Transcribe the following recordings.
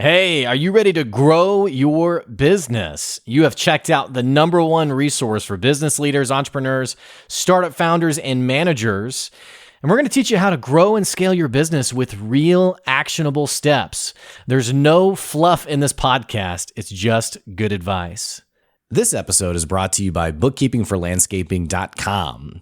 Hey, are you ready to grow your business? You have checked out the #1 resource for business leaders, entrepreneurs, startup founders, and managers. And we're going to teach you how to grow and scale your business with real actionable steps. There's no fluff in this podcast. It's just good advice. This episode is brought to you by bookkeepingforlandscaping.com.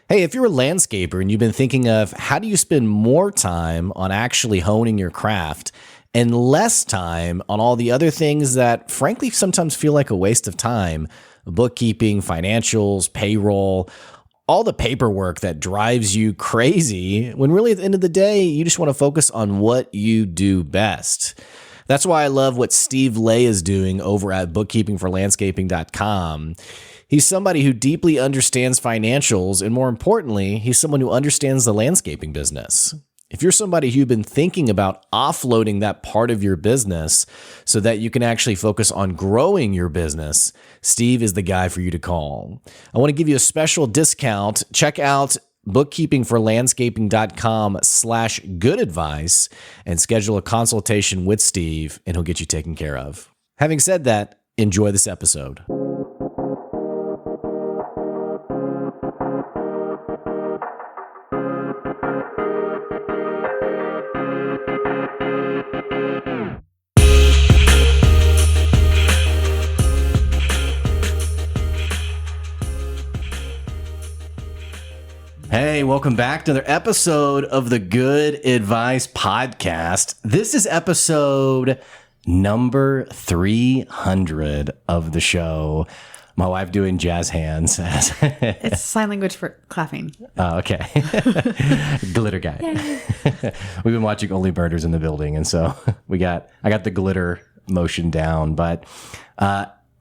Hey, if you're a landscaper and you've been thinking of how do you spend more time on actually honing your craft and less time on all the other things that frankly sometimes feel like a waste of time, bookkeeping, financials, payroll, all the paperwork that drives you crazy, when really at the end of the day, you just want to focus on what you do best. That's why I love what Steve Lay is doing over at bookkeepingforlandscaping.com. He's somebody who deeply understands financials, and more importantly, he's someone who understands the landscaping business. If you're somebody who's been thinking about offloading that part of your business so that you can actually focus on growing your business, Steve is the guy for you to call. I want to give you a special discount. Check out bookkeepingforlandscaping.com/goodadvice and schedule a consultation with Steve, and he'll get you taken care of. Having said that, enjoy this episode. Hey, welcome back to another episode of the Good Advice Podcast. This is episode number 300 of the show. My wife doing jazz hands. It's sign language for clapping. Oh, okay. Glitter guy. We've been watching Only Murders in the Building, and so I got the glitter motion down. But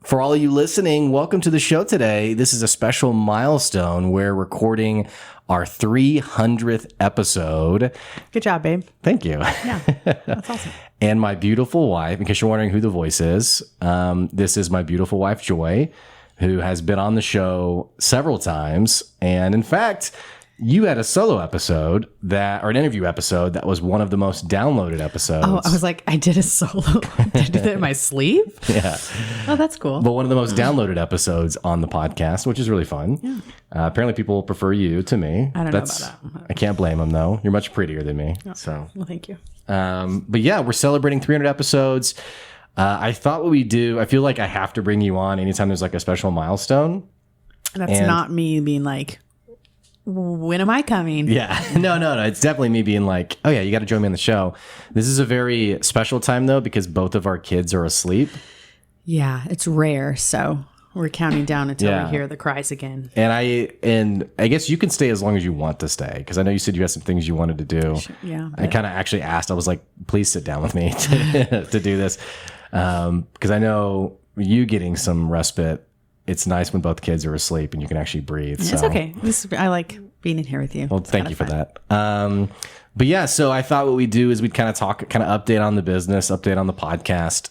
for all of you listening, welcome to the show today. This is a special milestone. We're recording our 300th episode. Good job, babe. Thank you. Yeah, that's awesome. And my beautiful wife, in case you're wondering who the voice is, this is my beautiful wife, Joy, who has been on the show several times. And in fact, you had a solo episode or an interview episode that was one of the most downloaded episodes. Oh, I was like, I did a solo. Did I do that in my sleep? Yeah. Oh, that's cool. But one of the most downloaded episodes on the podcast, which is really fun. Yeah. Apparently people prefer you to me. I don't know about that. I can't blame them though. You're much prettier than me. Oh, so. Well, thank you. But yeah, we're celebrating 300 episodes. I thought what we do, I feel like I have to bring you on anytime there's like a special milestone. That's not me being like, when am I coming? Yeah, no. It's definitely me being like, oh yeah, you got to join me on the show. This is a very special time though, because both of our kids are asleep. Yeah, it's rare. So we're counting down until we hear the cries again. And I guess you can stay as long as you want to stay, because I know you said you had some things you wanted to do. Yeah. I kind of actually asked, I was like, please sit down with me to do this. Because I know you getting some respite. It's nice when both kids are asleep and you can actually breathe. It's okay. I like being in here with you. Well, thank you for that. But yeah, so I thought what we'd do is we'd kind of update on the business, update on the podcast.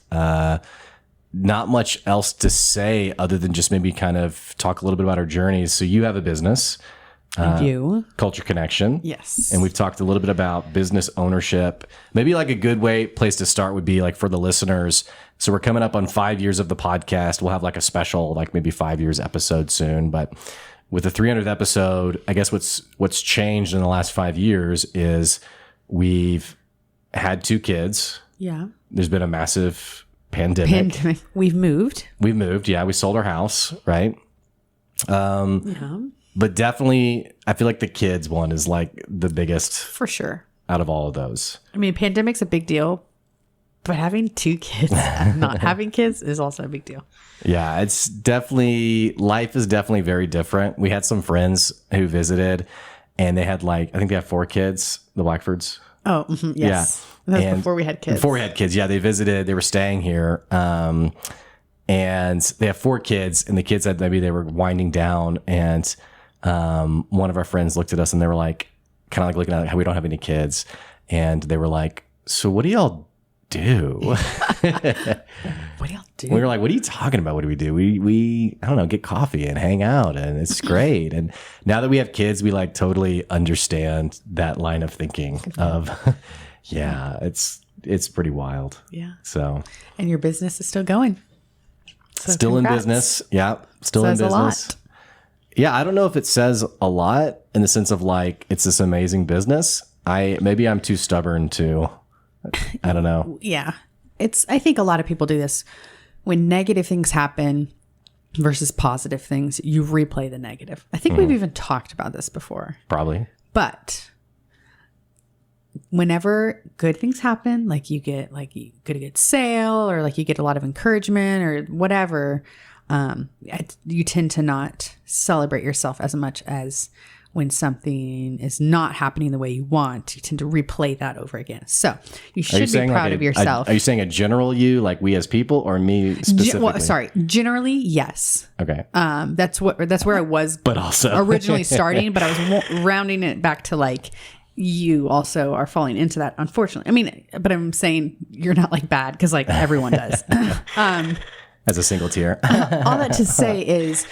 Not much else to say other than just maybe kind of talk a little bit about our journeys. So you have a business. Culture Connection. Yes. And we've talked a little bit about business ownership. Maybe like a good place to start would be like for the listeners. So we're coming up on 5 years of the podcast. We'll have like a special, like maybe 5 years episode soon. But with the 300th episode, I guess what's changed in the last 5 years is we've had 2 kids. Yeah. There's been a massive pandemic. We've moved. Yeah. We sold our house, right? Yeah. But definitely, I feel like the kids one is like the biggest. For sure. Out of all of those. I mean, pandemic's a big deal, but having 2 kids and not having kids is also a big deal. Yeah, life is definitely very different. We had some friends who visited and they had I think they have 4 kids, the Blackfords. Oh, yes. Yeah. That was before we had kids. Before we had kids, yeah. They visited, they were staying here. And they have 4 kids, and the kids maybe they were winding down, and one of our friends looked at us and they were like, kind of like looking at how we don't have any kids. And they were like, so what do y'all do? What do y'all do? We were like, what are you talking about? What do we do? We I don't know, get coffee and hang out, and it's great. And now that we have kids, we totally understand that line of thinking of, yeah, it's pretty wild. Yeah. So, And your business is still going. So still congrats. in business. Yeah. Still Says in a business. lot. Yeah. I don't know if it says a lot in the sense of like, it's this amazing business. Maybe I'm too stubborn to, I don't know. Yeah. I think a lot of people do this. When negative things happen versus positive things, you replay the negative. I think we've even talked about this before. Probably. But whenever good things happen, like you get a good sale or like you get a lot of encouragement or whatever, you tend to not celebrate yourself as much as when something is not happening the way you want. You tend to replay that over again. So you should be proud of yourself. Are you saying a general you, like we as people, or me specifically? Generally, yes. Okay. That's where I was, but also originally starting, but I was rounding it back to like, you also are falling into that, unfortunately. I mean, but I'm saying you're not like bad because like everyone does. As a single tier. All that to say is,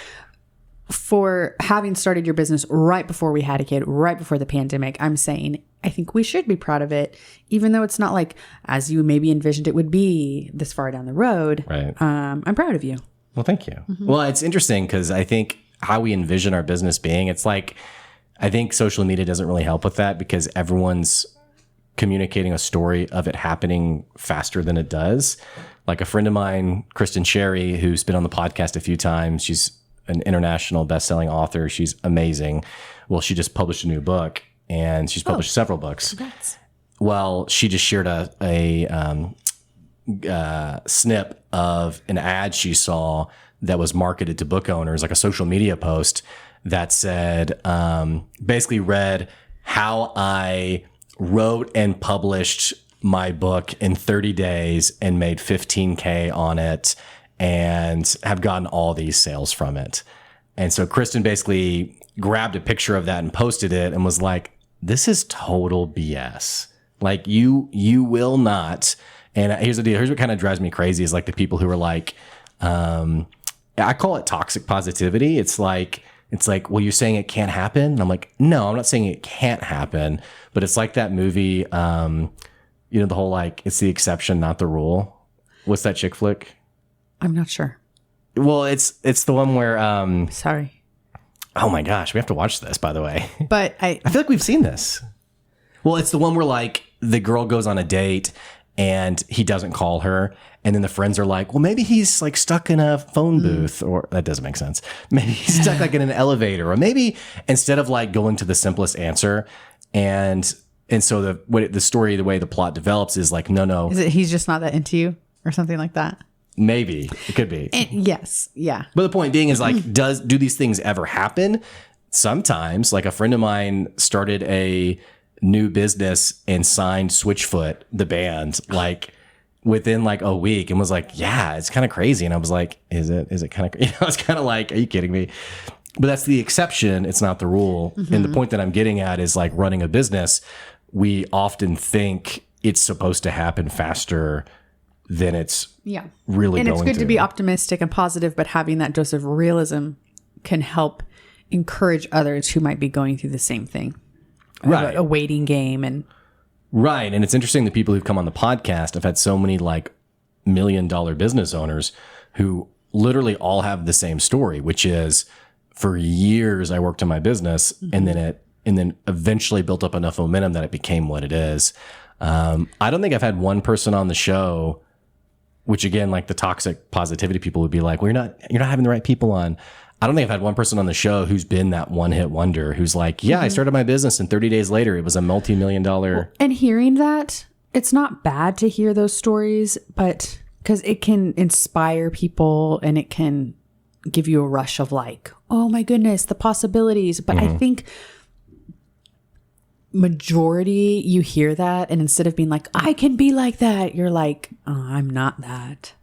for having started your business right before we had a kid, right before the pandemic, I'm saying I think we should be proud of it, even though it's not like as you maybe envisioned it would be this far down the road. Right. I'm proud of you. Well, thank you. Well, it's interesting because I think how we envision our business being, it's like, I think social media doesn't really help with that because everyone's communicating a story of it happening faster than it does. Like a friend of mine, Kristen Sherry, who's been on the podcast a few times, she's an international best-selling author. She's amazing. Well, she just published a new book, and she's published several books. Congrats. Well, she just shared a snip of an ad she saw that was marketed to book owners, like a social media post that said, basically read how I wrote and published my book in 30 days and made 15K on it and have gotten all these sales from it. And so Kristen basically grabbed a picture of that and posted it and was like, this is total BS. Like you will not. And here's the deal. Here's what kind of drives me crazy is like the people who are like, I call it toxic positivity. It's like, well, you're saying it can't happen. And I'm like, no, I'm not saying it can't happen, but it's like that movie, the whole, like, it's the exception, not the rule. What's that chick flick? I'm not sure. Well, it's the one where, Sorry. Oh my gosh, we have to watch this, by the way. But I feel like we've seen this. Well, it's the one where like the girl goes on a date and he doesn't call her. And then the friends are like, well, maybe he's like stuck in a phone booth, or that doesn't make sense. Maybe he's stuck like in an elevator, or maybe instead of like going to the simplest answer. And so the way the plot develops is like, no. Is it he's just not that into you or something like that? Maybe it could be. Yes. Yeah. But the point being is like, do these things ever happen? Sometimes. Like a friend of mine started a new business and signed Switchfoot, the band, like within like a week, and was like, yeah, it's kind of crazy. And I was like, is it kind of, it's kind of like, are you kidding me? But that's the exception. It's not the rule. And the point that I'm getting at is like running a business. We often think it's supposed to happen faster than it's really and going it's good to be optimistic and positive, but having that dose of realism can help encourage others who might be going through the same thing. Right. A waiting game. And right. And it's interesting, the people who've come on the podcast, I've had so many like $1 million business owners who literally all have the same story, which is for years I worked on my business and then eventually built up enough momentum that it became what it is. I don't think I've had one person on the show, which again, like the toxic positivity people would be like, well, you're not having the right people on. I don't think I've had one person on the show who's been that one hit wonder who's like, yeah, I started my business and 30 days later, it was a multi-million-dollar. And hearing that, it's not bad to hear those stories, but because it can inspire people and it can give you a rush of like, oh my goodness, the possibilities. But I think majority, you hear that, and instead of being like, I can be like that, you're like, oh, I'm not that.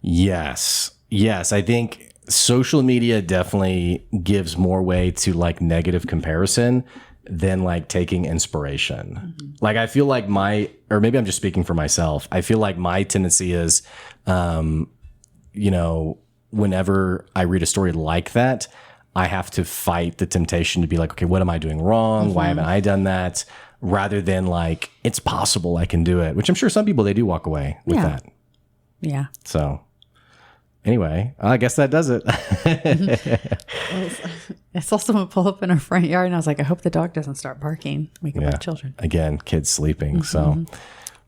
Yes. I think social media definitely gives more way to like negative comparison than like taking inspiration. Like I feel like or maybe I'm just speaking for myself, I feel like my tendency is, whenever I read a story like that, I have to fight the temptation to be like, okay, what am I doing wrong? Why haven't I done that? rather than like, it's possible I can do it, which I'm sure some people, they do walk away with that. Yeah. So anyway, I guess that does it. I saw someone pull up in our front yard and I was like, I hope the dog doesn't start barking, wake up our children. Again, kids sleeping. So,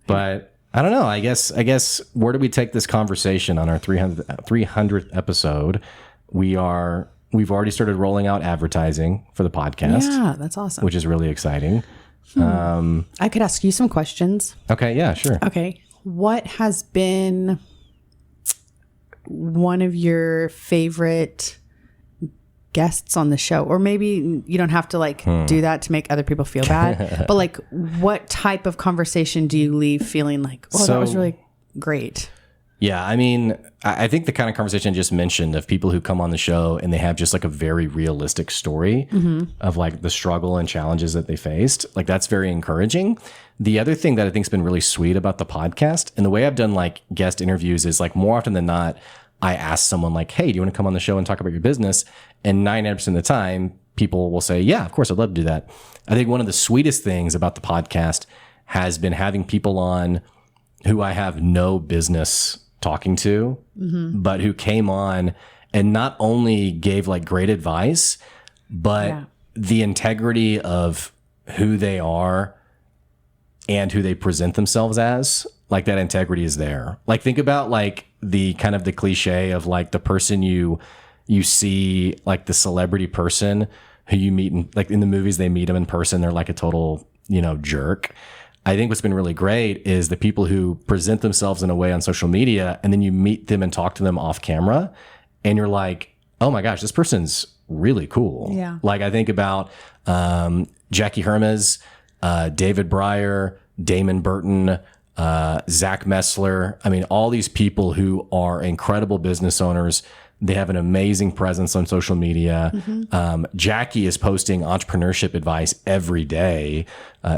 but I don't know. I guess where do we take this conversation on our 300th episode? We've already started rolling out advertising for the podcast. Yeah, that's awesome. Which is really exciting. I could ask you some questions. Okay. Yeah, sure. Okay. What has been one of your favorite guests on the show? Or maybe you don't have to like do that to make other people feel bad, but like what type of conversation do you leave feeling like, oh, that was really great? Yeah, I mean, I think the kind of conversation I just mentioned of people who come on the show and they have just like a very realistic story of like the struggle and challenges that they faced, like that's very encouraging. The other thing that I think has been really sweet about the podcast and the way I've done like guest interviews is like more often than not, I ask someone like, hey, do you want to come on the show and talk about your business? And 99% of the time, people will say, yeah, of course, I'd love to do that. I think one of the sweetest things about the podcast has been having people on who I have no business talking to, but who came on and not only gave like great advice, but the integrity of who they are and who they present themselves as, like that integrity is there. Like think about like the kind of the cliche of like the person you see, like the celebrity person who you meet in, like in the movies, they meet them in person. They're like a total, jerk. I think what's been really great is the people who present themselves in a way on social media and then you meet them and talk to them off camera and you're like, oh my gosh, this person's really cool. Yeah. Like I think about Jackie Hermes, David Breyer, Damon Burton, Zach Messler. I mean, all these people who are incredible business owners. They have an amazing presence on social media. Jackie is posting entrepreneurship advice every day.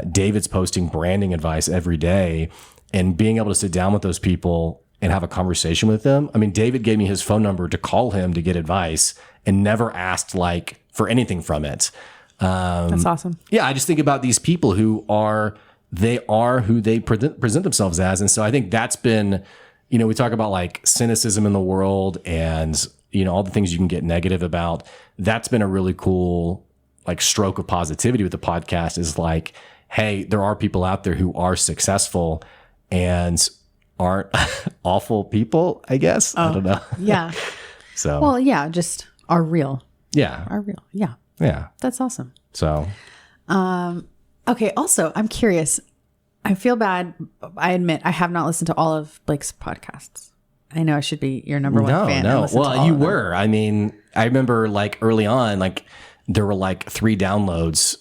David's posting branding advice every day. And being able to sit down with those people and have a conversation with them. I mean, David gave me his phone number to call him to get advice and never asked like for anything from it. That's awesome. Yeah, I just think about these people who are who they present themselves as. And so I think that's been, we talk about like cynicism in the world and, all the things you can get negative about. That's been a really cool like stroke of positivity with the podcast is like, hey, there are people out there who are successful and aren't awful people, I guess. I don't know. Yeah. So, well, yeah, just are real. Yeah. Are real. Yeah. Yeah. That's awesome. So, okay. Also, I'm curious. I feel bad. I admit I have not listened to all of Blake's podcasts. I know I should be your number one fan. No. Well, you were. I mean, I remember like early on, like there were like 3 downloads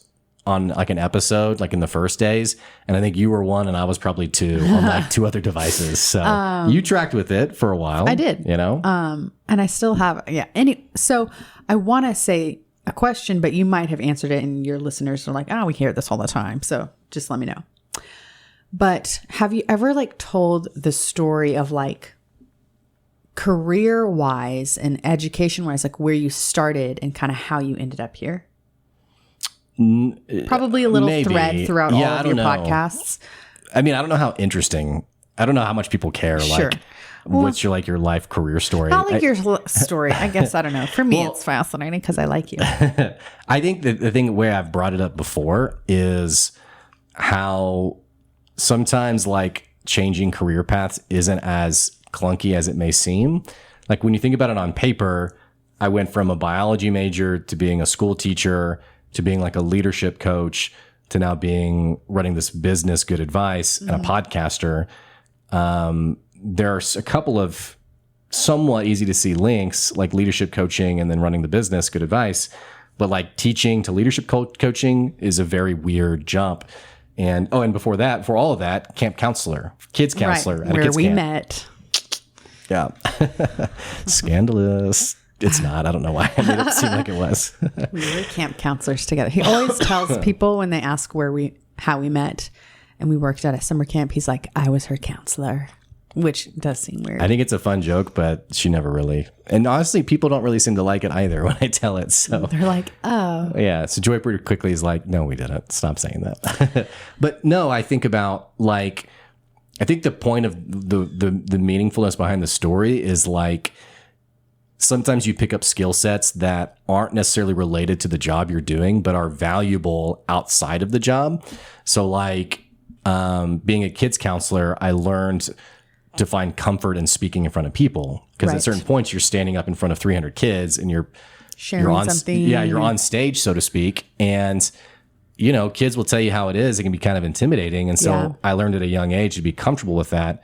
on like an episode, like in the first days. And I think you were 1 and I was probably 2 on like 2 other devices. So you tracked with it for a while. I did. And I still have. Yeah. So I want to say a question, but you might have answered it and your listeners are like, oh, we hear this all the time. So just let me know. But have you ever like told the story of like career wise and education wise, like where you started and kind of how you ended up here? Probably a little thread throughout all of your podcasts. I mean, I don't know how interesting, I don't know how much people care. Sure. Like what's your life career story? Not like your story. I guess, I don't know. For me, it's fascinating because I like you. I think that the thing where I've brought it up before is how sometimes like changing career paths isn't as clunky as it may seem. Like when you think about it on paper, I went from a biology major to being a school teacher to being like a leadership coach to now running this business, Good Advice, and a podcaster. There's a couple of somewhat easy to see links like leadership coaching and then running the business, Good Advice. But like teaching to leadership coaching is a very weird jump. And before all of that, camp counselor, kids counselor, right, where we met. Yeah. Scandalous. It's not. I don't know why I made it seem like it was. We were camp counselors together. He always tells people when they ask how we met and we worked at a summer camp, he's like, I was her counselor. which does seem weird. I think it's a fun joke, but she never really. And honestly, people don't really seem to like it either when I tell it. So they're like, oh. Yeah. So Joy pretty quickly is like, no, we didn't. Stop saying that. But no, I think about like, I think the point of the meaningfulness behind the story is like, sometimes you pick up skill sets that aren't necessarily related to the job you're doing, but are valuable outside of the job. So like being a kids counselor, I learned to find comfort in speaking in front of people, because at certain points you're standing up in front of 300 kids and you're sharing something. Yeah, you're on stage, so to speak. And, you know, kids will tell you how it is. It can be kind of intimidating. And so I learned at a young age to be comfortable with that.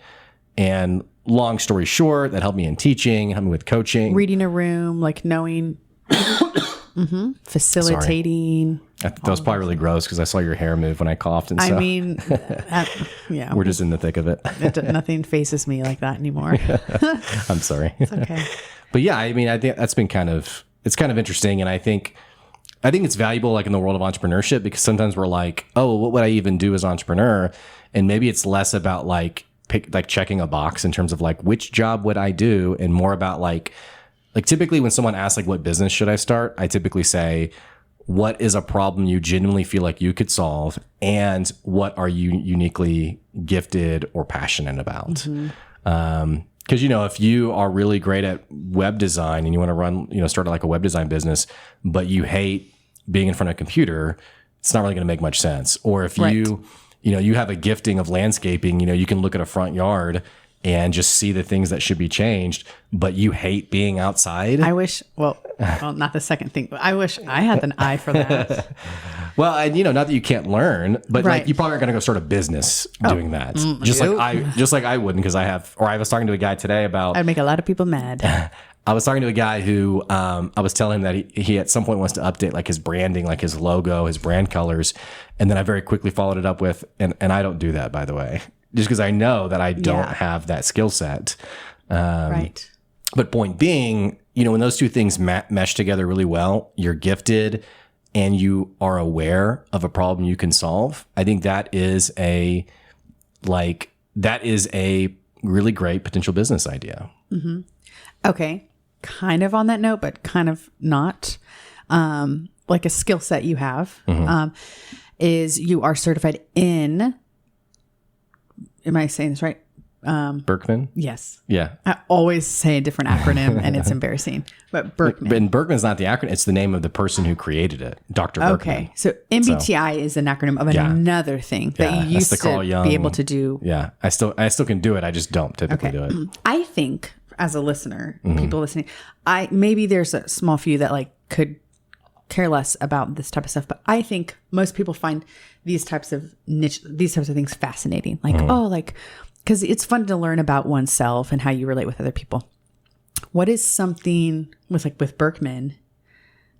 And long story short, that helped me in teaching, helped me with coaching. Reading a room, like knowing, facilitating. That was probably really gross because I saw your hair move when I coughed. And so I mean, yeah. We're just in the thick of it. Nothing faces me like that anymore. I'm sorry. It's okay. But yeah, I mean, I think that's been it's kind of interesting. And I think it's valuable like in the world of entrepreneurship, because sometimes we're like, oh, what would I even do as an entrepreneur? And maybe it's less about like checking a box in terms of like, which job would I do? And more about like typically when someone asks like, what business should I start? I typically say, what is a problem you genuinely feel like you could solve? And what are you uniquely gifted or passionate about? Because, you know, if you are really great at web design and you want to run, you know, start like a web design business, but you hate being in front of a computer, it's not really going to make much sense. Or if you know, you have a gifting of landscaping, you know, you can look at a front yard and just see the things that should be changed, but you hate being outside. I wish, well, not the second thing, but I wish I had an eye for that. Well, and you know, not that you can't learn, but like you probably aren't going to go start a business doing that. Just like I wouldn't, because I was talking to a guy today about, I'd make a lot of people mad. I was talking to a guy who I was telling him that he at some point wants to update like his branding, like his logo, his brand colors. And then I very quickly followed it up with, and I don't do that, by the way, just because I know that I don't have that skill set. Right. But point being, you know, when those two things mesh together really well, you're gifted and you are aware of a problem you can solve. I think that is a really great potential business idea. Mm-hmm. Okay. Kind of on that note, but kind of not. Like a skill set you have is you are certified in, am I saying this right? Berkman? Yes. Yeah. I always say a different acronym and it's embarrassing. But Berkman. And Berkman's not the acronym. It's the name of the person who created it, Dr. Berkman. Okay. So MBTI is an acronym of another thing that you used to be able to do. Yeah. I still can do it. I just don't typically do it. I think as a listener, people listening, maybe there's a small few that like could care less about this type of stuff, but I think most people find these types of things fascinating. Like, because it's fun to learn about oneself and how you relate with other people. What is something with Berkman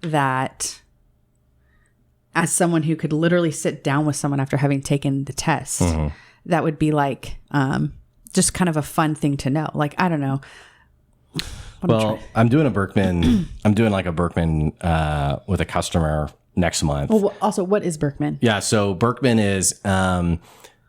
that, as someone who could literally sit down with someone after having taken the test, that would be like, just kind of a fun thing to know? Like, I don't know. I'm doing a Berkman. I'm doing like a Berkman with a customer next month. Well, also, what is Berkman? Yeah, so Berkman is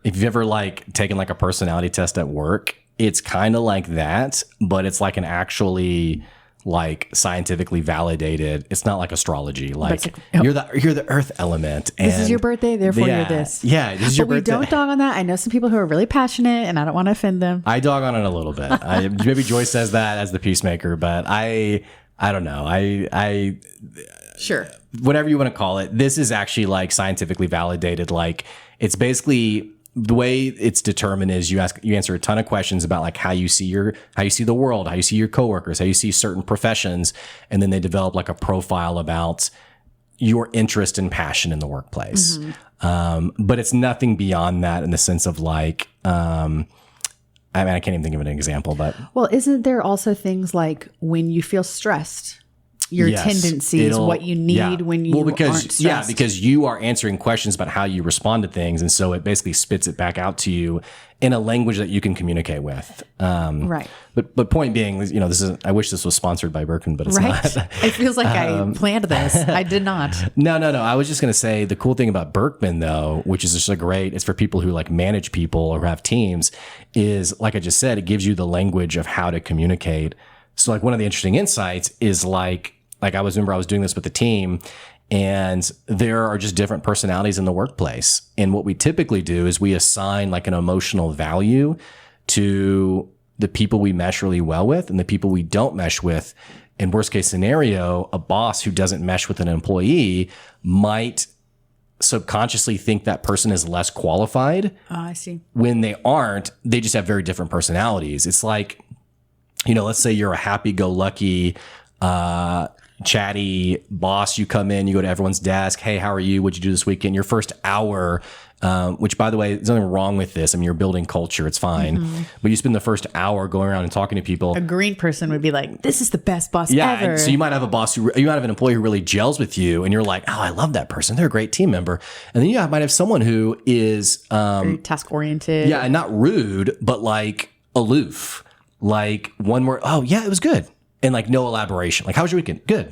if you've ever like taken like a personality test at work, it's kind of like that, but it's like an actually like scientifically validated. It's not like astrology. Like you're the earth element. And this is your birthday, therefore you're this. Yeah, this is your birthday. We don't dog on that. I know some people who are really passionate, and I don't want to offend them. I dog on it a little bit. Maybe Joyce says that as the peacemaker, but I don't know. Sure. Whatever you want to call it. This is actually like scientifically validated. Like it's basically, the way it's determined is you answer a ton of questions about like how you see the world, how you see your coworkers, how you see certain professions, and then they develop like a profile about your interest and passion in the workplace. But it's nothing beyond that in the sense of like, I mean, I can't even think of an example, but isn't there also things like when you feel stressed? your Yes, tendencies, what you need when you aren't stressed. Yeah, because you are answering questions about how you respond to things. And so it basically spits it back out to you in a language that you can communicate with. Right. But point being, this is, I wish this was sponsored by Birkin, but it's Right. not. It feels like I planned this. I did not. No. I was just going to say the cool thing about Berkman, though, which is just it's for people who like manage people or have teams, is like I just said, it gives you the language of how to communicate. So like one of the interesting insights is like I remember I was doing this with the team, and there are just different personalities in the workplace. And what we typically do is we assign like an emotional value to the people we mesh really well with and the people we don't mesh with. In worst case scenario, a boss who doesn't mesh with an employee might subconsciously think that person is less qualified. Oh, I see. When they aren't, they just have very different personalities. It's like, let's say you're a happy-go-lucky, chatty boss. You come in, you go to everyone's desk. Hey, how are you? What'd you do this weekend? Your first hour, which by the way, there's nothing wrong with this. I mean, you're building culture. It's fine. Mm-hmm. But you spend the first hour going around and talking to people. A green person would be like, this is the best boss ever. So you might have you might have an employee who really gels with you and you're like, oh, I love that person. They're a great team member. And then you might have someone who is, very task oriented. Yeah. And not rude, but like aloof, like one word. Oh yeah, it was good. And like no elaboration. Like, how was your weekend? Good.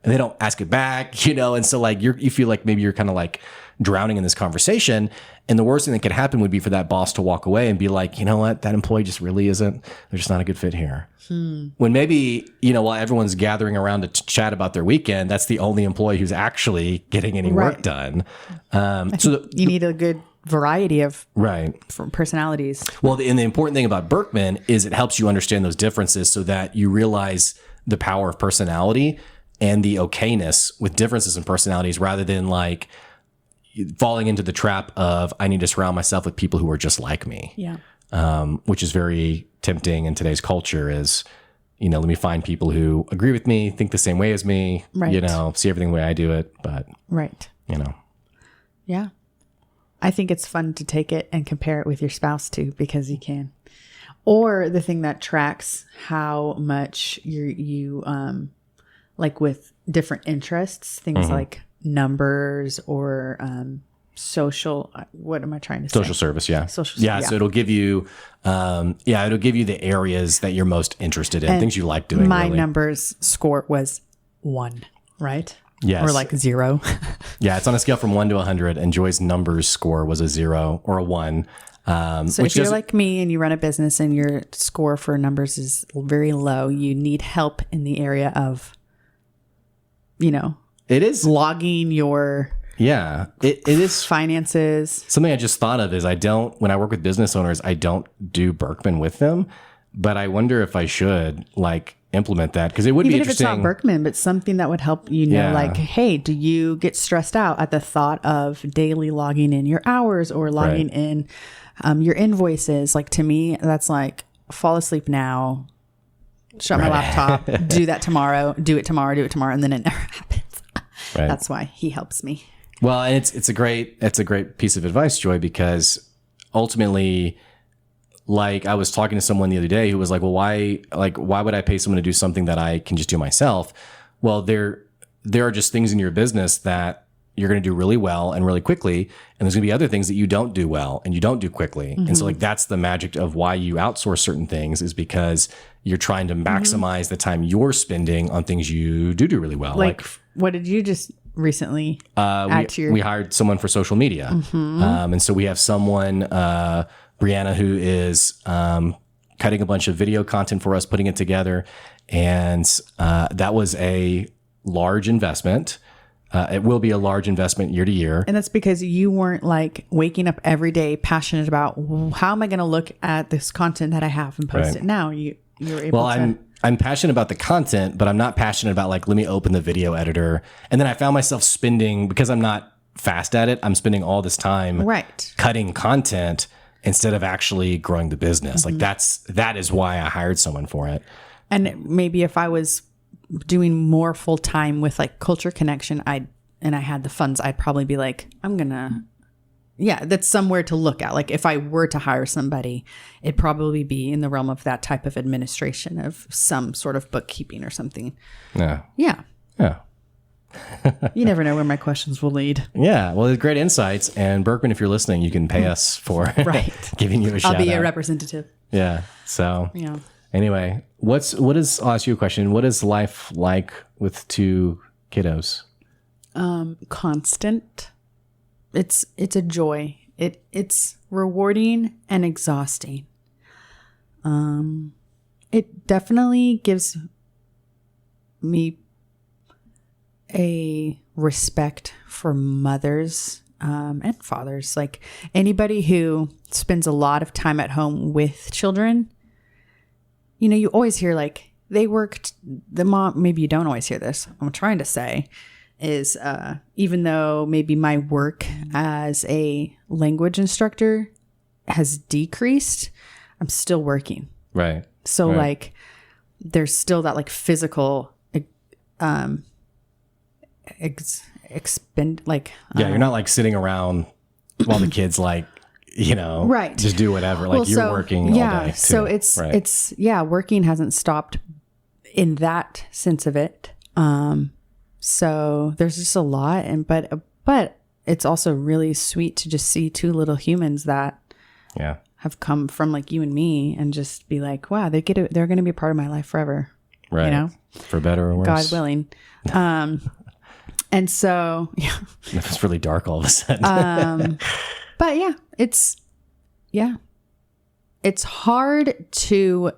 And they don't ask it back, and so like you feel like maybe you're kind of like drowning in this conversation. And the worst thing that could happen would be for that boss to walk away and be like, you know what, that employee just really isn't, they're just not a good fit here. When maybe, while everyone's gathering around to chat about their weekend, that's the only employee who's actually getting any work done. So you need a good variety of personalities. Well, and the important thing about Berkman is it helps you understand those differences so that you realize the power of personality and the okayness with differences in personalities, rather than like falling into the trap of I need to surround myself with people who are just like me. Yeah. Which is very tempting in today's culture is, let me find people who agree with me, think the same way as me, see everything the way I do it. But, Yeah. I think it's fun to take it and compare it with your spouse too, because you can. Or the thing that tracks how much you like with different interests, things like numbers or social, what am I trying to say? Social service, yeah. So it'll give you, it'll give you the areas that you're most interested in, things you like doing. My numbers score was 1, right? Yes. Or like 0. Yeah, it's on a scale from 1 to 100, and Joy's numbers score was a 0 or a 1. So if you're like me and you run a business and your score for numbers is very low, you need help in the area of, it is logging your it is finances. Something I just thought of is when I work with business owners, I don't do Berkman with them, but I wonder if I should like implement that, because it would be interesting. Even if it's not Berkman, but something that would help like, hey, do you get stressed out at the thought of daily logging in your hours or logging in your invoices? Like, to me, that's like fall asleep now, shut my laptop, do that tomorrow, do it tomorrow, and then it never happens. That's why he helps me. Well, and it's a great piece of advice, Joy, because ultimately, like I was talking to someone the other day who was like, well, why would I pay someone to do something that I can just do myself? Well, there are just things in your business that you're going to do really well and really quickly. And there's going to be other things that you don't do well and you don't do quickly. Mm-hmm. And so like, that's the magic of why you outsource certain things, is because you're trying to maximize the time you're spending on things you do really well. Like what did you just recently add to your... We hired someone for social media. Mm-hmm. And so we have someone, Brianna, who is cutting a bunch of video content for us, putting it together. And that was a large investment. It will be a large investment year to year. And that's because you weren't like waking up every day passionate about how am I going to look at this content that I have and post it now. You're able to... I'm passionate about the content, but I'm not passionate about like, let me open the video editor. And then I found myself spending, because I'm not fast at it, I'm spending all this time cutting content instead of actually growing the business. Mm-hmm. Like that is why I hired someone for it. And maybe if I was doing more full time with like Culture Connection, I had the funds, I'd probably be like, that's somewhere to look at. Like if I were to hire somebody, it'd probably be in the realm of that type of administration of some sort of bookkeeping or something. Yeah. Yeah. Yeah. You never know where my questions will lead. Yeah. Well, great insights. And Berkman, if you're listening, you can pay us for giving you a shout out. I'll be a representative. Yeah. So Yeah. anyway, I'll ask you a question. What is life like with 2 kiddos? Constant. It's a joy. It's rewarding and exhausting. It definitely gives me a respect for mothers and fathers. Like anybody who spends a lot of time at home with children, you always hear like they worked, the mom, maybe you don't always hear this. I'm trying to say is even though maybe my work as a language instructor has decreased, I'm still working. Right. So like there's still that like physical expend like you're not like sitting around while the kids like right, just do whatever, like you're working all day too. So it's working hasn't stopped in that sense of it. So there's just a lot, and but it's also really sweet to just see 2 little humans that have come from like you and me, and just be like, wow, they're going to be a part of my life forever, right? For better or worse, God willing. And so it's really dark all of a sudden. But it's hard to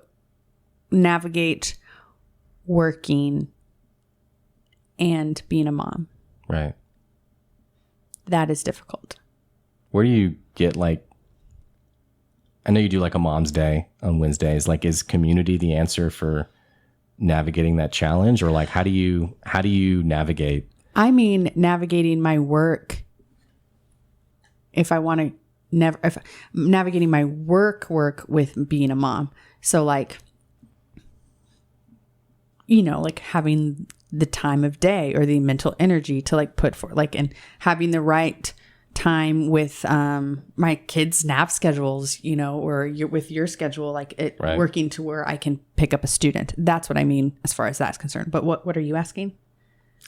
navigate working and being a mom. Right. That is difficult. Where do you get like, I know you do like a mom's day on Wednesdays. Like, is community the answer for navigating that challenge, or like, how do you navigate? I mean, navigating my work. If I want to navigating my work with being a mom. So like, like having the time of day or the mental energy to like put for like, and having the right time with my kids' nap schedules, or with your schedule, like it working to where I can pick up a student. That's what I mean as far as that's concerned. But what are you asking?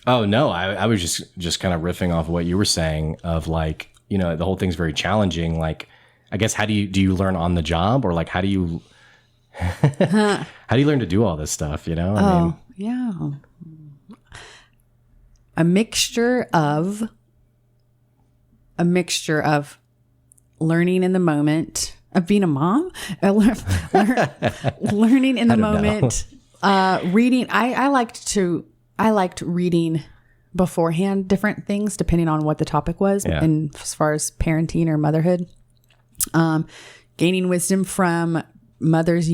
Oh no, I was just kind of riffing off of what you were saying of like, the whole thing's very challenging. Like, I guess do you learn on the job, or like how do you learn to do all this stuff? I mean, yeah, a mixture of learning in the moment of being a mom, learning in the moment, reading. I liked reading beforehand different things depending on what the topic was, and as far as parenting or motherhood, gaining wisdom from mothers,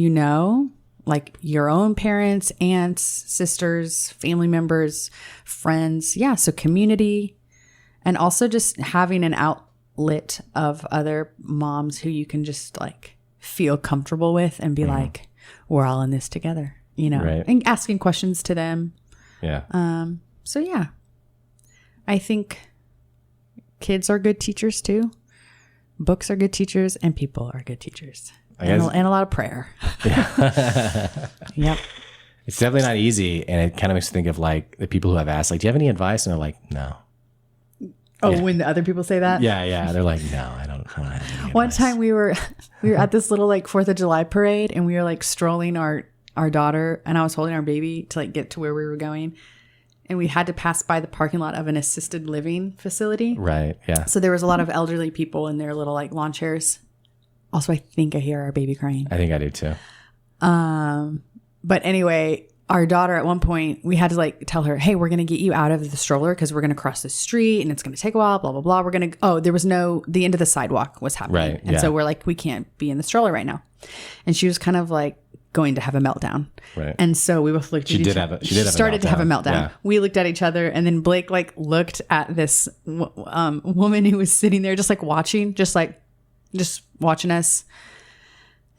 like your own parents, aunts, sisters, family members, friends. Yeah. So community, and also just having an outlet of other moms who you can just like feel comfortable with and be like, we're all in this together, and asking questions to them. Yeah. So yeah, I think kids are good teachers too. Books are good teachers, and people are good teachers. And a lot of prayer. Yep. It's definitely not easy. And it kind of makes me think of like the people who have asked, like, do you have any advice? And they're like, no. Oh, when the other people say that? Yeah. They're like, no, I don't have any advice. One time we were at this little like 4th of July parade, and we were like strolling our daughter, and I was holding our baby to like get to where we were going. And we had to pass by the parking lot of an assisted living facility. Right. Yeah. So there was a lot of elderly people in their little like lawn chairs. Also, I think I hear our baby crying. I think I do too. But anyway, our daughter at one point, we had to like tell her, hey, we're going to get you out of the stroller because we're going to cross the street and it's going to take a while, blah, blah, blah. The end of the sidewalk was happening. Right. And so we're like, we can't be in the stroller right now. And she was kind of like going to have a meltdown. Right. And so we both looked at each other. She started to have a meltdown. Yeah. We looked at each other, and then Blake like looked at this woman who was sitting there just like watching, just watching us.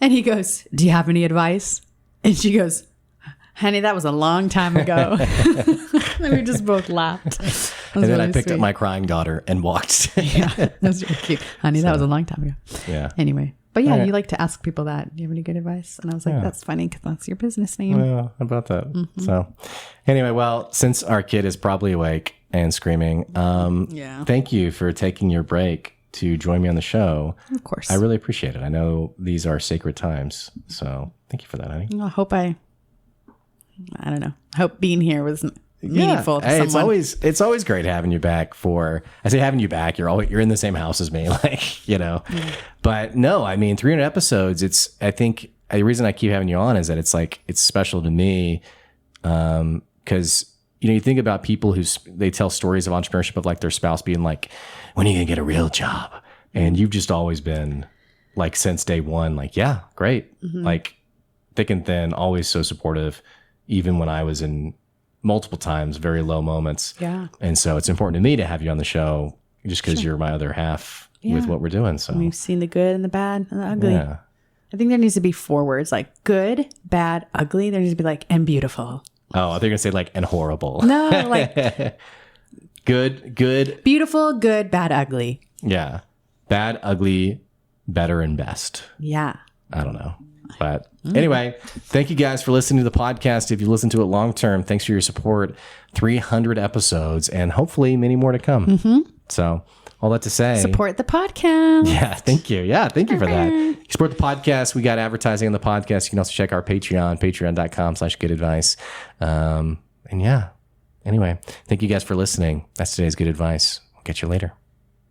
And he goes, do you have any advice? And she goes, honey, that was a long time ago. And we just both laughed. And then I picked up my crying daughter and walked. Yeah, that was really cute. Honey, that was a long time ago. Yeah. Anyway, But yeah, All right. you like to ask people that. Do you have any good advice? And I was like, that's funny because that's your business name. Yeah, how about that? So anyway, well, since our kid is probably awake and screaming, thank you for taking your break to join me on the show. Of course. I really appreciate it. I know these are sacred times. So thank you for that, honey. I hope I don't know. I hope being here was meaningful to Hey, someone. it's always great having you back I say having you back, you're in the same house as me, like, you know. But no, I mean 300 episodes, I think the reason I keep having you on is that it's special to me. Cause you think about people they tell stories of entrepreneurship of like their spouse being like, when are you gonna get a real job? And you've just always been like, since day one, like, yeah, great. Like thick and thin, always so supportive, even when I was in multiple times, very low moments. Yeah. And so it's important to me to have you on the show just because you're my other half with what we're doing. So We've seen the good and the bad and the ugly. yeah. I think there needs to be 4 words like good, bad, ugly. There needs to be like, and beautiful. Oh, I think you're gonna say like, and horrible. No, like Good. beautiful, good, bad, ugly. Yeah. Bad, ugly, better, and best. Yeah. I don't know. But anyway, thank you guys for listening to the podcast. If you listen to it long term, thanks for your support. 300 episodes and hopefully many more to come. So all that to say, Support the podcast. yeah, thank you. Yeah, thank you for that. You support the podcast. We got advertising on the podcast. You can also check our Patreon, patreon.com/goodadvice. And yeah, anyway, thank you guys for listening. That's today's good advice. We'll catch you later.